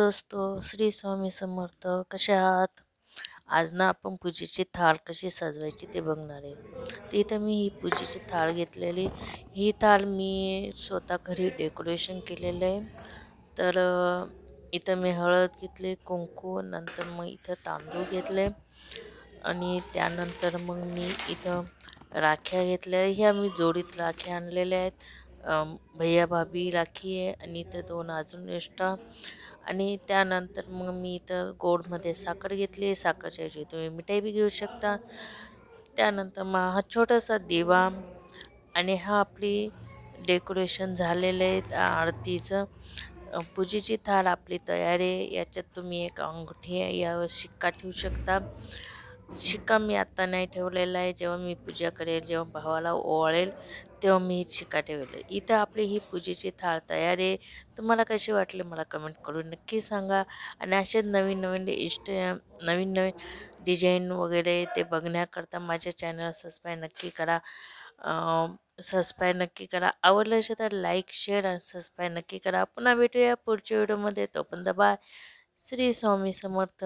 दोस्तो, श्री स्वामी समर्थ. कसे आहात? आज ना आपण पूजेची थाळ कशी सजवायची ते बघणार आहे. तर इथं मी ही पूजेची थाळ घेतलेली. ही थाळ मी स्वतः घरी डेकोरेशन केलेलं आहे. तर इथं मी हळद घेतली, कुंकू, नंतर मग इथं तांदूळ घेतले आणि त्यानंतर मग मी इथं राख्या घेतल्या. ह्या मी जोडीत राख्या आणलेल्या आहेत. भैया भाभी राखी आहे आणि इथं 2 अजून एक्स्ट्रा. आणि त्यानंतर मग मी इथं गोडमध्ये साखर घेतली. साखरच्या ऐवजी तुम्ही मिठाई बी घेऊ शकता. त्यानंतर मग हा छोटासा दिवा आणि हा आपली डेकोरेशन झालेलं आहे आरतीचं. पूजेची थाळ आपली तयार आहे. याच्यात तुम्ही एक अंगठी या शिक्का ठेवू शकता. शिक्का मी आत्ता नाही ठेवलेला आहे. जेव्हा मी पूजा करेल, जेव्हा भावाला ओवाळेल तेव्हा मी शिक्का ठेवले. इथं आपली ही पूजेची थाळ तयार आहे. तुम्हाला कशी वाटली मला कमेंट करून नक्की सांगा. आणि असे नवीन नवीन नवीन नवीन डिझाईन वगैरे ते बघण्याकरता माझ्या चॅनल सबस्क्राईब नक्की करा. सबस्क्राईब नक्की करा. आवडलं असेल तर लाईक, शेअर आणि सबस्क्राईब नक्की करा. पुन्हा भेटूया पुढच्या व्हिडिओमध्ये. तोपर्यंत बाय. श्री स्वामी समर्थ.